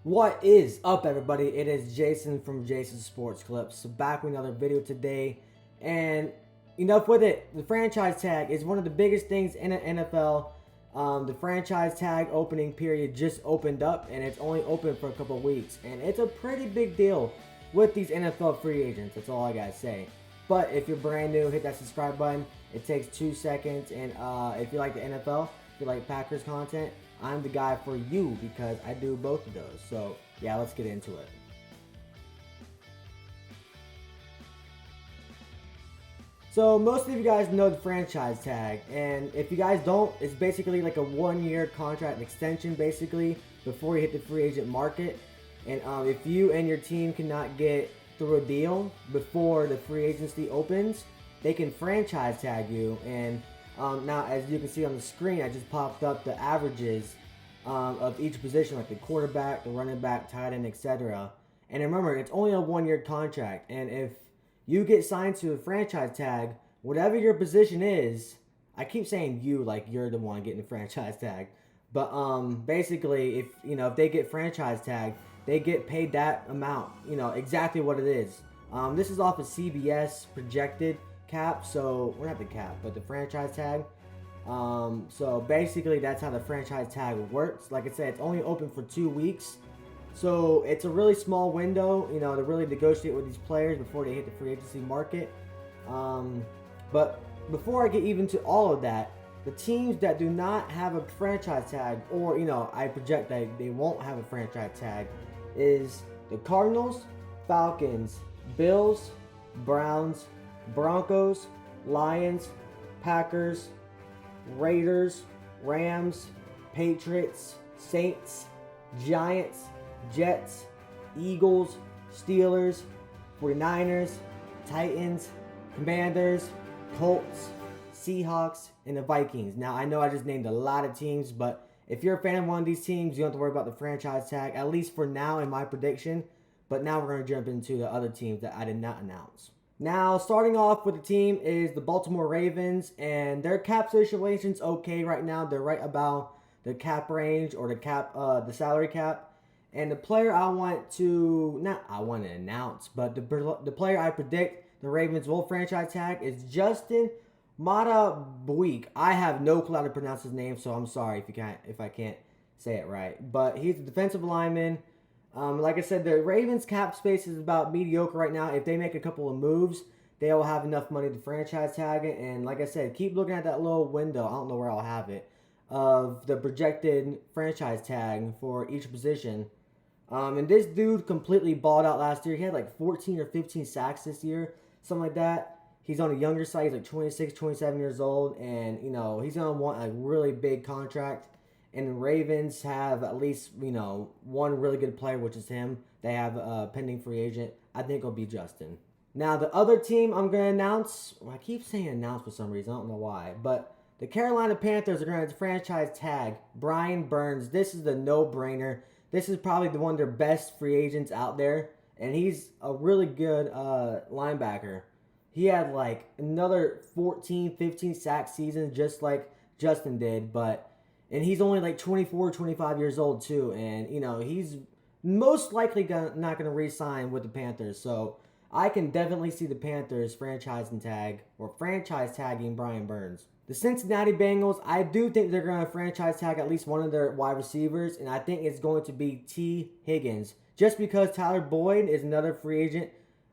What is up, everybody? It is Jason from Jason Sports Clips, back with another video today. And enough with it. The franchise tag is one of the biggest things in the NFL. The franchise tag opening period just opened up, and it's only open for a couple of weeks. And it's a pretty big deal with these NFL free agents. That's all I gotta say. But if you're brand new, hit that subscribe button. It takes 2 seconds. And if you like the NFL, if you like Packers content, I'm the guy for you because I do both of those. So yeah, let's get into it. So most of you guys know the franchise tag, and if you guys don't, it's basically like a 1-year contract extension basically before you hit the free agent market. And if you and your team cannot get through a deal before the free agency opens, they can franchise tag you. And now, as you can see on the screen, I just popped up the averages of each position, like the quarterback, the running back, tight end, etc. And remember, it's only a 1-year contract. And if you get signed to a franchise tag, whatever your position is, I keep saying you like you're the one getting the franchise tag, but basically, if they get franchise tag, they get paid that amount, exactly what it is. This is off of CBS projected cap, so we're not the cap, but the franchise tag. So basically, that's how the franchise tag works. Like I said, it's only open for 2 weeks, so it's a really small window, to really negotiate with these players before they hit the free agency market. But before I get even to all of that, the teams that do not have a franchise tag, or I project that they won't have a franchise tag, is the Cardinals, Falcons, Bills, Browns, Broncos, Lions, Packers, Raiders, Rams, Patriots, Saints, Giants, Jets, Eagles, Steelers, 49ers, Titans, Commanders, Colts, Seahawks, and the Vikings. Now, I know I just named a lot of teams, but if you're a fan of one of these teams, you don't have to worry about the franchise tag, at least for now in my prediction. But now we're going to jump into the other teams that I did not announce. Now, starting off with the team is the Baltimore Ravens, and their cap situation's okay right now. They're right about the cap range, or the salary cap. And the player I want to announce, but the player I predict the Ravens will franchise tag is Justin Matabuik. I have no clue how to pronounce his name, so I'm sorry if I can't say it right. But he's a defensive lineman. Like I said, the Ravens cap space is about mediocre right now. If they make a couple of moves, they will have enough money to franchise tag it. And like I said, keep looking at that little window. I don't know where I'll have it, of the projected franchise tag for each position. And this dude completely balled out last year. He had like 14 or 15 sacks this year, something like that. He's on a younger side. He's like 26, 27 years old. And, he's going to want a really big contract. And the Ravens have at least, one really good player, which is him. They have a pending free agent. I think it'll be Justin. Now, the other team I'm going to announce, I keep saying announce for some reason. I don't know why. But the Carolina Panthers are going to franchise tag Brian Burns. This is the no-brainer. This is probably one of their best free agents out there. And he's a really good linebacker. He had like another 14, 15 sack season just like Justin did. And he's only like 24, 25 years old too. And, he's most likely not going to re-sign with the Panthers. So I can definitely see the Panthers franchise tagging Brian Burns. The Cincinnati Bengals, I do think they're going to franchise tag at least one of their wide receivers, and I think it's going to be T. Higgins. Just because Tyler Boyd is another free agent,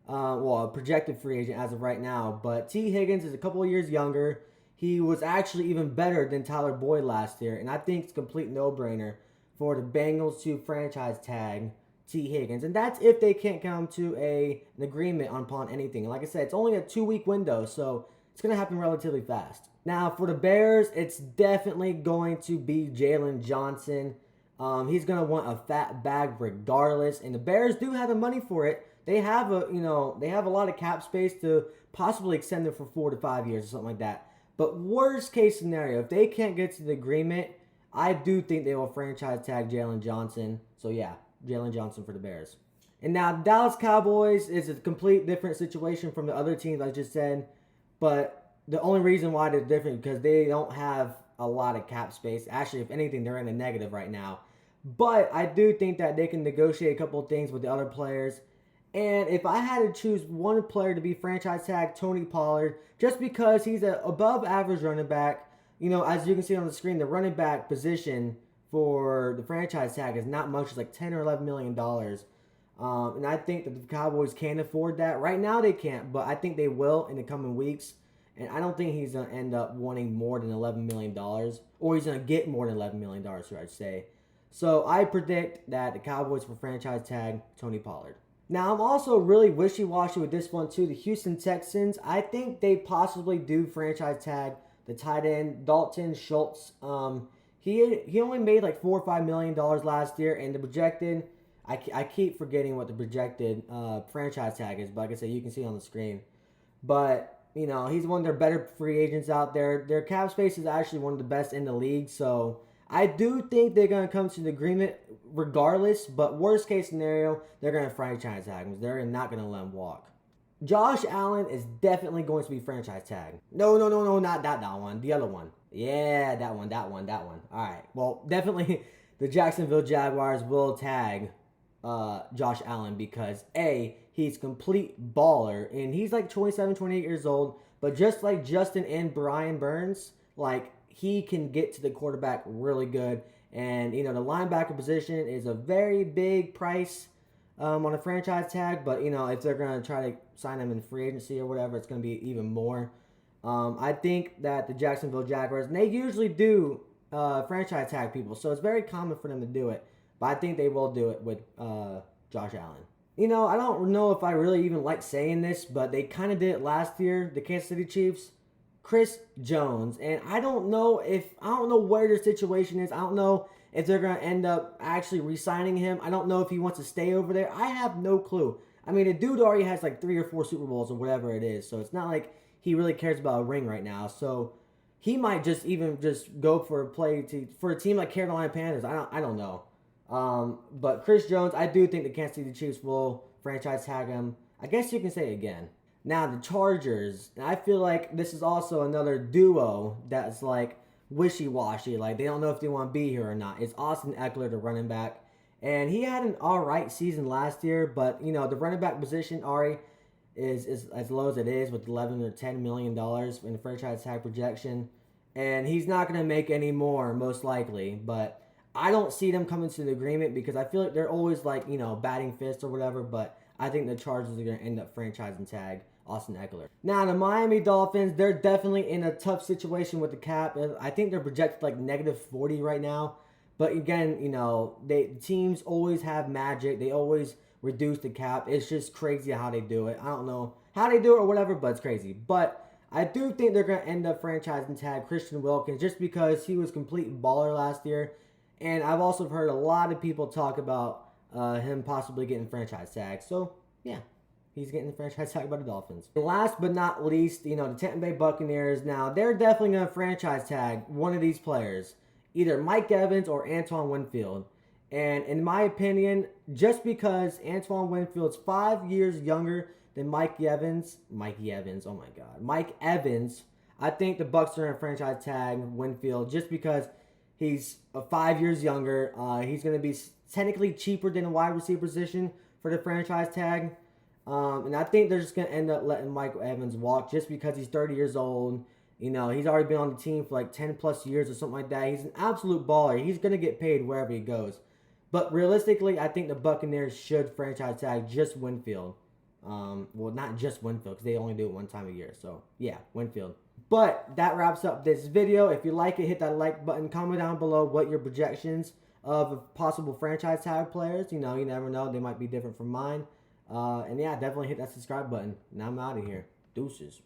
a projected free agent as of right now, but T. Higgins is a couple of years younger. He was actually even better than Tyler Boyd last year, and I think it's a complete no-brainer for the Bengals to franchise tag T. Higgins. And that's if they can't come to an agreement upon anything. Like I said, it's only a 2-week window, so it's going to happen relatively fast. Now, for the Bears, it's definitely going to be Jalen Johnson. He's going to want a fat bag regardless, and the Bears do have the money for it. They have a lot of cap space to possibly extend them for 4 to 5 years or something like that. But worst case scenario, if they can't get to the agreement, I do think they will franchise tag Jalen Johnson. So yeah, Jalen Johnson for the Bears. And now Dallas Cowboys is a complete different situation from the other teams I just said. But the only reason why they're different because they don't have a lot of cap space. Actually, if anything, they're in a negative right now. But I do think that they can negotiate a couple of things with the other players. And if I had to choose one player to be franchise tag, Tony Pollard, just because he's an above average running back. You know, as you can see on the screen, the running back position for the franchise tag is not much. It's like $10 or $11 million. And I think that the Cowboys can afford that. Right now they can't, but I think they will in the coming weeks. And I don't think he's going to end up wanting more than $11 million. Or he's going to get more than $11 million, should I say. So I predict that the Cowboys will franchise tag Tony Pollard. Now, I'm also really wishy-washy with this one, too. The Houston Texans, I think they possibly do franchise tag the tight end, Dalton Schultz. He only made like $4 or $5 million last year, and the projected, I keep forgetting what the projected franchise tag is, but like I said, you can see it on the screen. But, you know, he's one of their better free agents out there. Their cap space is actually one of the best in the league, so I do think they're going to come to an agreement regardless, but worst case scenario, they're going to franchise tag him. They're not going to let him walk. Josh Allen is definitely going to be franchise tagged. No, not that one. The other one. Yeah, that one. All right. Well, definitely the Jacksonville Jaguars will tag Josh Allen because A, he's complete baller, and he's like 27, 28 years old, but just like Justin and Brian Burns, like he can get to the quarterback really good. And, you know, the linebacker position is a very big price on a franchise tag. But, you know, if they're going to try to sign him in free agency or whatever, it's going to be even more. I think that the Jacksonville Jaguars, and they usually do franchise tag people. So it's very common for them to do it. But I think they will do it with Josh Allen. You know, I don't know if I really even like saying this, but they kind of did it last year, the Kansas City Chiefs. Chris Jones, and I don't know where their situation is. I don't know if they're going to end up actually re-signing him. I don't know if he wants to stay over there. I have no clue. I mean, the dude already has like 3 or 4 Super Bowls or whatever it is, so it's not like he really cares about a ring right now. So he might just go for a team like Carolina Panthers. I don't know. But Chris Jones, I do think the Kansas City Chiefs will franchise tag him. I guess you can say it again. Now, the Chargers, and I feel like this is also another duo that's like wishy-washy. Like, they don't know if they want to be here or not. It's Austin Ekeler, the running back. And he had an alright season last year, but, you know, the running back position, Ari, is as low as it is with $11 or $10 million in the franchise tag projection. And he's not going to make any more, most likely. But I don't see them coming to an agreement because I feel like they're always like, you know, batting fist or whatever. But I think the Chargers are going to end up franchising tag Austin Ekeler. Now, the Miami Dolphins, they're definitely in a tough situation with the cap. I think they're projected like -40 right now. But again, you know, teams always have magic. They always reduce the cap. It's just crazy how they do it. I don't know how they do it or whatever, but it's crazy. But I do think they're going to end up franchising tag Christian Wilkins just because he was complete baller last year. And I've also heard a lot of people talk about him possibly getting franchise tag. So, yeah. He's getting the franchise tag by the Dolphins. And last but not least, you know, the Tampa Bay Buccaneers. Now, they're definitely going to franchise tag one of these players. Either Mike Evans or Antoine Winfield. And in my opinion, just because Antoine Winfield's 5 years younger than Mike Evans, oh my God. Mike Evans, I think the Bucs are going to franchise tag Winfield just because he's 5 years younger. He's going to be technically cheaper than the wide receiver position for the franchise tag. And I think they're just going to end up letting Mike Evans walk just because he's 30 years old. You know, he's already been on the team for like 10 plus years or something like that. He's an absolute baller. He's going to get paid wherever he goes. But realistically, I think the Buccaneers should franchise tag just Winfield. Well, not just Winfield because they only do it one time a year. So, yeah, Winfield. But that wraps up this video. If you like it, hit that like button. Comment down below what your projections of possible franchise tag players. You know, you never know. They might be different from mine. And yeah, definitely hit that subscribe button. And I'm out of here. Deuces.